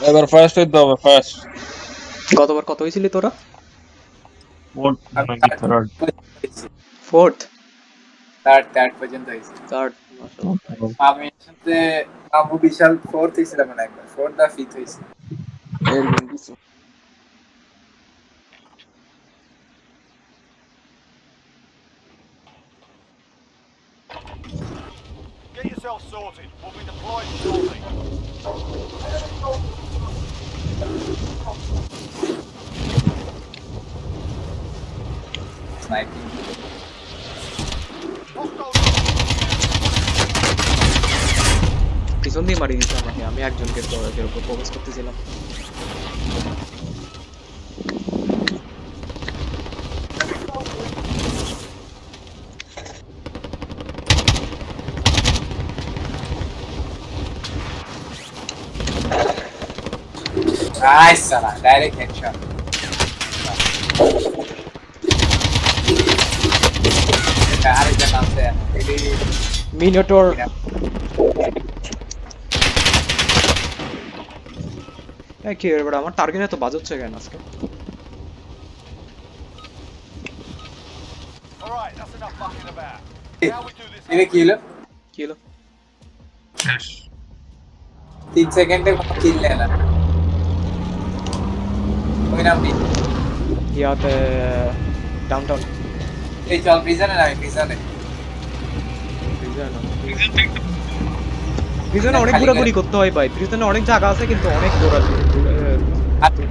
এবার ফার্স্ট হইতে হবে, ফার্স্ট। গতবার কত হয়েছিলি তোরা? ফোর্থ আমি নাকি থার্ড থার্ড? হয়েছি, ফোর্থ? থার্ড পর্যন্ত হয়েছি। থার্ড? আমি সাথে আবু বিশাল ফোর্থ হয়েছিলাম না, একবার ফোর্থ বা ফিফথ হয়েছি। এরকম কিছু। Get yourself sorted. We'll be deploying shortly. Sniping পিছন দিয়ে মারি দিচ্ছে আমাকে, আমি একজনকে এর উপর ফোকাস করতেছিলাম। নাইস সালা, ডাইরেক্ট হেডশট। এটা আরেকজন আছে, এটি মিনোটর। কি এবার আমার টার্গেট এত বাজ হচ্ছে কেন আজকে? All right, that's enough fucking about. How we do this? এটা কি হলো? কি হলো? 3 সেকেন্ডে কোনো কিল নেয় না। ওই নাম নেই। ইয়াতে ডাউনটাউন। এই চল প্রিজনে নামি, প্রিজনে। প্রিজনে অনেক ঘোরাঘুরি করতে হয় ভাই, প্রিজনে অনেক জায়গা আছে কিন্তু অনেক ঘোরাঘুরি।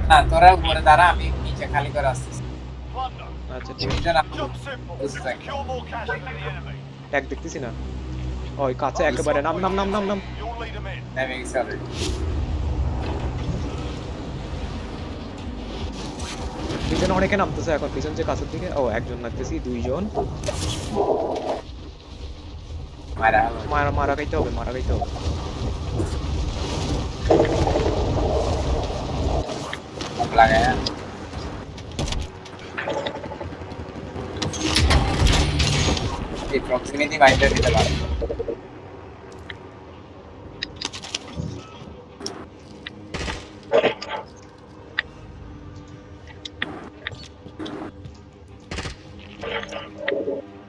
না তোরা উপরে দাঁড়া, আমি নিচে খালি করে আসতেছি। Plunder. আচ্ছা ঠিক আছে, prison Job simple. Secure more cash than the enemy. Tag দেখতেছি না। ওই কাছে একেবারে নাম নাম নাম নাম নাম। You'll lead them in. নেমে গেছে অলরেডি। প্রিজনে অনেকে নামতেছে এখন, প্রিজন যে কাছের দিকে। ও একজন নামতেছি, দুইজন। মারা হলো। মারা মারা খাইতে হবে, মারা খাইতে হবে। লাগায় না। এই প্রক্সিমিটি মাইন্ডার দিতে পারে।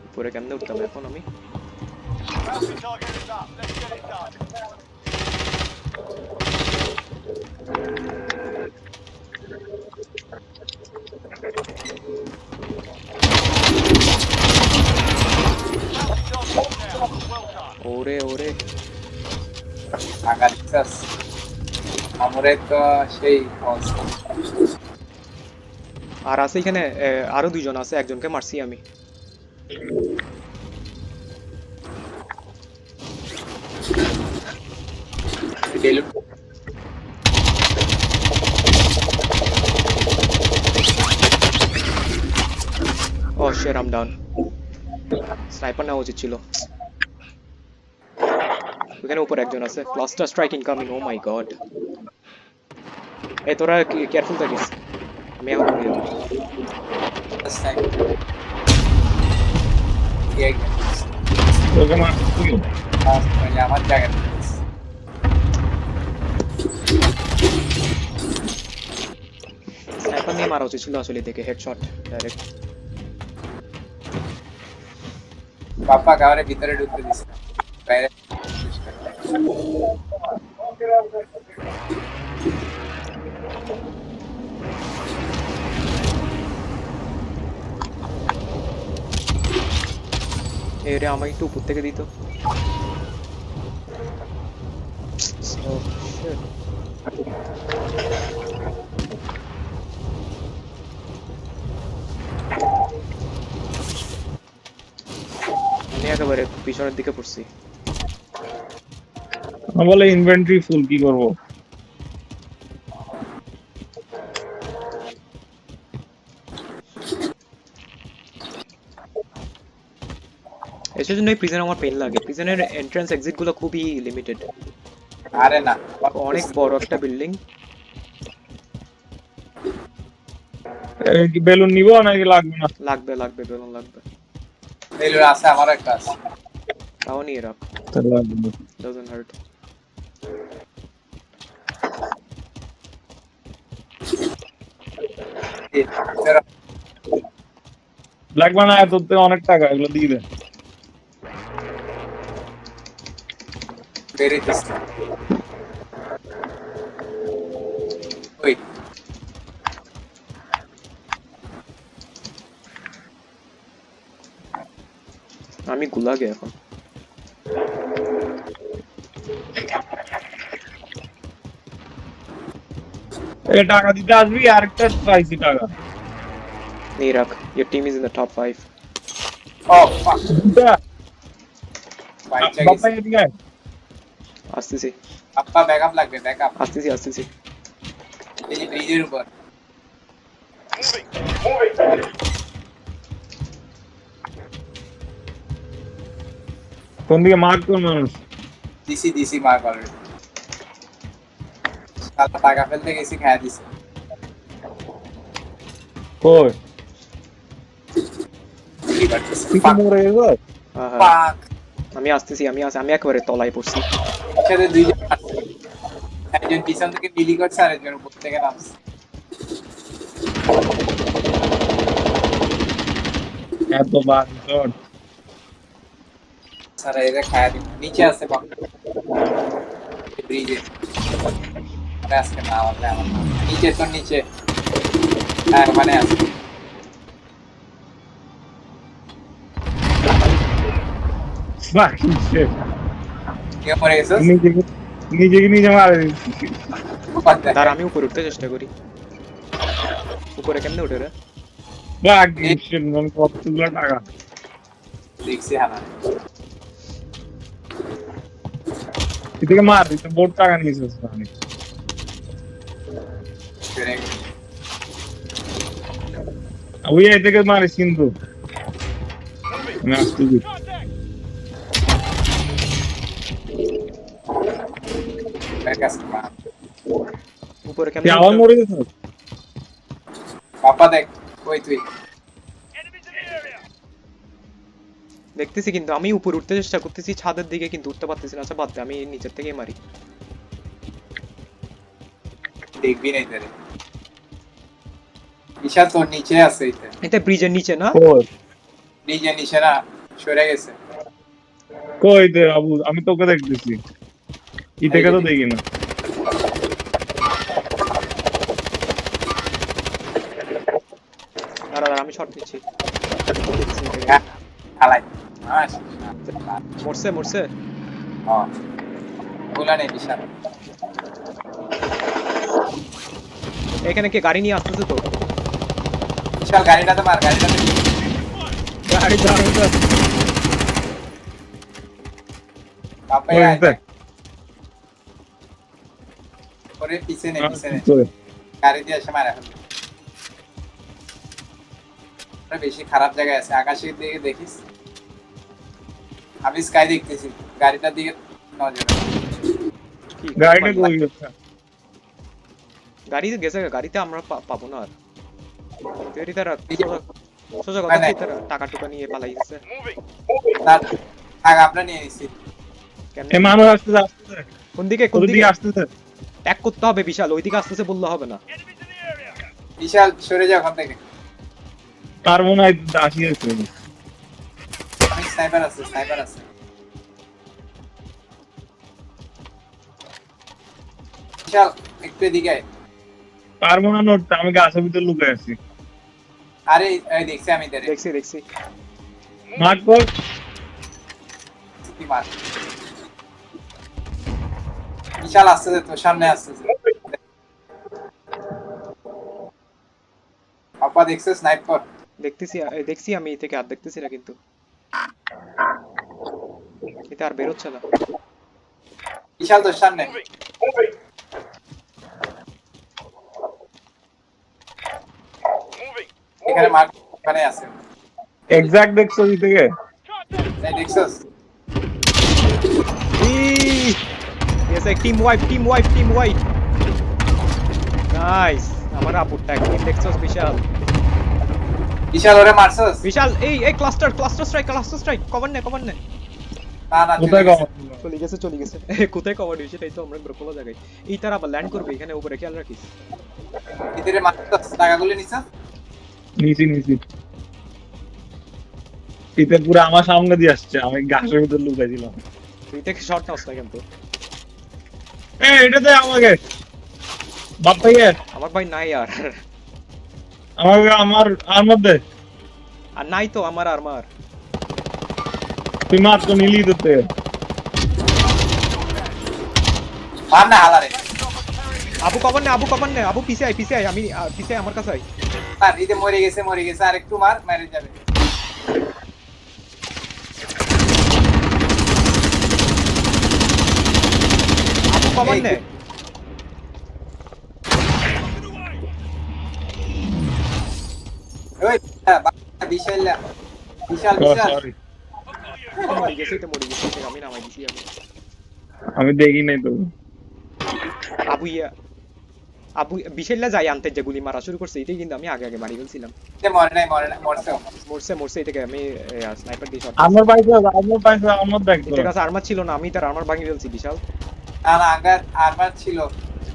উপরে কেমনে উঠতাম এখন আমি? Bounty target is up. Let's get it done. Bounty target down. Well done. ওরে ওরে, টাকা দিচ্ছাস। আমরে তো সেই অবস্থা। আর আছে এখানে আরো দুইজন আছে, একজনকে মারছি আমি। বেলুন oh shit, I am down. Sniper নেওয়া উচিত ছিল। ওখানে উপরে একজন আছে, cluster strike incoming. Oh my god. এই তোরা কেয়ারফুল থাকিস, আমি এখন করি। ওকে মার তুই। আমার জায়গা স্নাইপার নিয়ে মারা উচিত ছিল আসলে, দেখে হেডশট ডাইরেক্ট। পাপা কাউরে ভিতরে ঢুকতে দিছে না, বাইরে এরে আমাকে একটু উপর থেকে দিত। Oh, shit. আমি একেবারে পিছনের দিকে পড়ছি। বলে ইনভেন্টরি ফুল, কি করব? এর জন্য এই প্রিজন আমার পেন লাগে, প্রিজনের এন্ট্রান্স এক্সিট গুলো খুবই লিমিটেড। আরে না অনেক বড় একটা বিল্ডিং। কি বেলুন নিবো নাকি লাগবে না? লাগবে লাগবে, বেলুন লাগবে। বেলুন আছে, আমারও একটা আছে। তাও নিয়ে রাখ, তাহলে লাগবে না। doesn't hurt. ব্ল্যাক বানায় তোর থেকে অনেক টাকা, এগুলো দিয়ে দে। বেড়ে দিচ্ছে ওই আমি গুলাগে এখন। এই টাকা দিতে আসবি, আরেকটা পাইছি টাকা। নিয়ে রাখ, your team is in the top 5. ও ফাক বাইচা বাপ্পা গেছে এদিকে আয়। আসতেছি আপা ব্যাকআপ লাগবে ব্যাকআপ আসতেছি আসতেছি। এই যে ব্রিজের উপর কোন দিকে মার্ক কোন মানুষ? দিছি মার্ক অলরেডি সাত টাকা ফেলতে গেছি খায়া দিছি কই কি করতেছে তুই কি মরে গেছো? আহা, ফাক আমি আসতেছি, আমি একেবারে তলায় পড়ছি। একসাথে দুইজন আসছে। একজন পিছন থেকে বিলি করছে আর একজন উপর থেকে নামছে এত বাজে শট। স্যার এরা খায়া দিব নিচে আছে বাপ ব্রিজে আজকে না আমাদের আমার না। নিচে তো নিচে হ্যাঁ মানে আছে বাহ কি shit। কেউ মরে গেছে নিজে মারে দিচ্ছি। তার আমি উপরে উঠতে চেষ্টা করি। উপরে কেমনে উঠে রে? বাহ কি shit, মানে কতগুলো টাকা। দেখছি হানা এদিকে মার, তুই তো বোর্ড টাকা নিয়েছিস মানে। ফিরে গেছে। ওই এদিকে মারিস কিন্তু। আমি আসতেছি। ব্যাক আসছে মা উপরে তুই কেমনে আবার উঠতে- মরে গেছিস? পাপা দেখ কই তুই দেখতেছি কিন্তু আমি উপরে উঠতে চেষ্টা করতেছি ছাদের দিকে, কিন্তু উঠতে পারতেছি না। আচ্ছা বাদ দে, আমি নিচের থেকেই মারি। দেখবি না ইধারে বিশাল তোর নিচে আছে এটা এটা ব্রিজের নিচে না? কই ব্রিজের নিচে না সরে গেছে কই দে আবু, আমি তোকে দেখতেছি। ই থেকে তো দেখি না। দাঁড়া দাঁড়া, আমি শর্ট নিচ্ছি। হ্যাঁ হালাই মরছে মরছে। হ্যাঁ বলা নেই বিশাল এখানে কে গাড়ি নিয়ে আসতেছে তো? বিশাল গাড়িটাতে মার গাড়িটাতে গাড়ি দাঁড়াতে পাপাই কই আয় দে। পরে পিছনে পিছনে কই? গাড়ি দিয়ে এসে মারা ফেলবে ওরা বেশি খারাপ জায়গায় আছে আকাশের দিকে দেখিস আমি স্কাই দেখতেছি গাড়িটার দিকে নজর কি গাড়িটা কই গেছে? গাড়িতে গেছে, গাড়িতে আমরা পাবো না আর। তুই তারা সোজা না, কথা না। কি তারা টাকা টুকা নিয়ে পালাই গেছে। তার আগ আমরা নিয়ে নিছি এ কেমনে? মানুষ আসতেছে আসতেছে। কোন দিকে কোন ওদের দিকে? দিকে আসতেছে। ট্যাগ করতে হবে বিশাল, ওইদিকে আসতেছে বললে হবে না। বিশাল সরে যা ওখান থেকে তার মনে হয় আসিয়েছে। অনেক স্নাইপার আছে বিশাল একটু এদিকে আয়। তার মনে হয় নোট, আমি গাছের ভিতরে লুকে আছি। আরে এই দেখছি আমি এদের দেখছি দেখছি। মার্ক কর। কি মার বিশাল আসতেছে তোর সামনে আসতেছে পাপা দেখছে স্নাইপার দেখতেছি দেখছি আমি এই থেকে আর দেখতেছি না, কিন্তু এটা আর বেরোচ্ছে না। বিশাল তোর সামনে এখানে মার ওখানে আছে এক্সাক্ট দেখছো ওই থেকে? এই দেখছস Yes, like team wipe. Nice. আমার আপুর ট্যাগ দেখছস বিশাল। বিশাল ওরে মারছস বিশাল এই ক্লাস্টার স্ট্রাইক কভার নে। না না কোথায় চলে গেছে। কম চলে গেছে কোথায় কভার হয়েছে তাই তো আমরা খোলা জায়গায় এই তারা আবার ল্যান্ড করবে এখানে উপরে খেয়াল রাখিস ভিতরে মাত্র টাকাগুলো নিছ নিচি শীতে পুরো আমার সামনে দিয়ে আসছে, আমি গাছের ভিতর লুকাইছিলাম। তুই থেকে শর্ট নাও না কিন্তু এটাতে আমাকে বাপ ভাইয়ে আমার ভাই নাই আর আমাকে আমার আর মধ্যে আর নাই তো আমার আর্মার তুই মাত্র নিলি তোতে মার না হালারে। আবু কভার নে আবু পিছে আয় আমি পিছে আয়, আমার কাছে আয় আর ইতে মরে গেছে আর একটু মার মেরে যাবে। আবু কভার নে ওই বিশাল বিশাল সরি মরে গেছে আমি নামাই দিছি আমি দেখি নাই তো। আবু বিশেল্লা যাই আনতে যে গুলি মারা শুরু করছে এটাই কিন্তু আমি আগে মারি ফেলছিলাম মরে নাই মরছে। এটাকে আমি স্নাইপার দিয়ে শট আমার পাইছে আমার দেখতো এটার কাছে আর্মার ছিল না আমি তার আর্মার ভাঙি ফেলছি বিশাল না না আগার আরবার ছিল।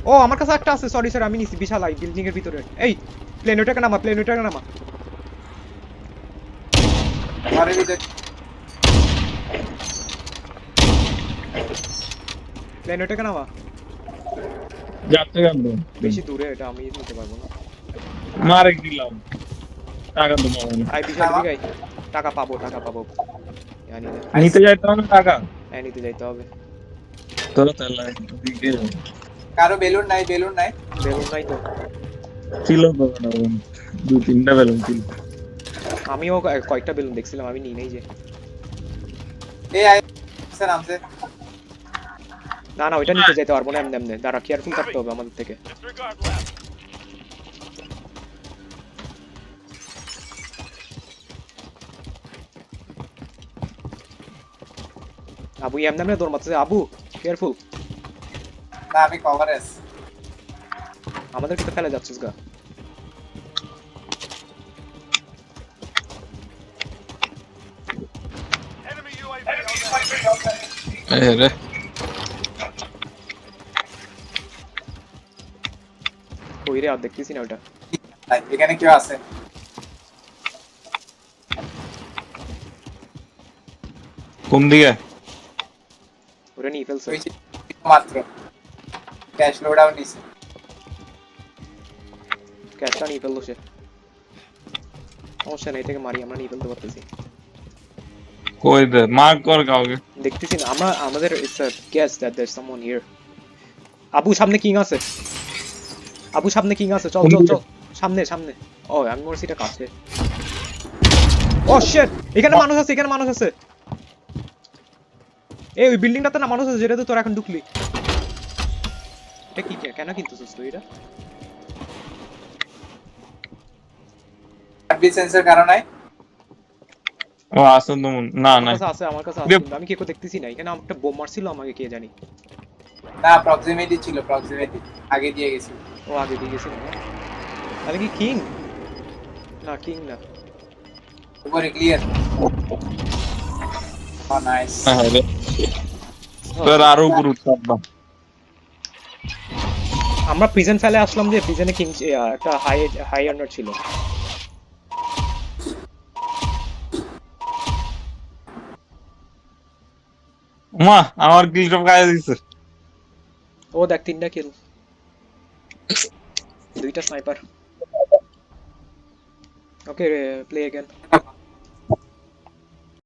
ও আমার কাছে একটা আছে সরি আমি নিছি বিশাল আই বিল্ডিং এর ভিতরে এই প্লেন ওটাকে নামা ঘরের ভিতরে প্লেন ওটাকে নামা যাচ্ছে কেন বেশি দূরে এটা আমি নিতে পারবো না মারে দিলাম টাকা তো পাবো না। আই বিশাল দিকে আই টাকা পাবো জানি না নিতে যাইতে হবে না টাকা নিতে যাইতে হবে তোরা তাহলে দিকে কারো বেলুন নাই বেলুন নাই তো ছিল তো না, 2-3টা বেলুন ছিল। আমিও কয়েকটা বেলুন দেখছিলাম আমি নিই নাই যে এই আইছে নামছে। না ওইটা নিতে যাইতে পারবো না এমনি দাঁড়া কেয়ারফুল থাকতে হবে আমাদের থেকে Disregard left. আবু এমনি দৌড় মারতেছে আবু কেয়ারফুল না আমি কভারে আছি। আমাদেরকে তো ফেলে যাচ্ছিস গা Enemy UAV overhead. রে ওই রে আর দেখতেছি না ওটা এখানে কেউ আছে? কোন দিকে ওটা নিয়ে ফেলছে ওই যে মাত্র ক্যাশ লোডাউন নিছে। ক্যাশটা নিয়ে ফেললো সে সমস্যা নেই থেকে মারি আমরা নিয়ে ফেলতে পারতেছি কই দে মার্ক কর কাউকে দেখতেছি না আমাদের it's a guess that there someone here Abu সামনে কিং আছে চল সামনে ও আমি মরছি এটা কাছে ও শিট এখানে মানুষ আছে এই ওই বিল্ডিংটাতে না মানুষ আছে যেটা তো তোর এখন ঢুকলি এটা কি কেন কিনতেছিস তুই এটা হার্টবিট সেন্সর কারণ নাই। ও আসুন তো না না আমার কাছে আছে কিন্তু আমি কি করে দেখতেছি না এখানে একটা বোম মারছিল আমাকে কে জানি না প্রক্সিমিটি ছিল আগে দিয়ে গেছিল। ও আগে দিয়ে গেছিল না তাহলে কি কিং না উপরে ক্লিয়ার। ও নাইস। হ্যাঁ রে তোর আরো গুরুত্ব আমরা প্রিজন ফেলে আসলাম যে প্রিজনে কিং একটা হাই অনার ছিল মা আমার কিল সব গায়ে দিছে ও দেখ 3টা কিল 2টা স্নাইপার ওকে প্লে अगेन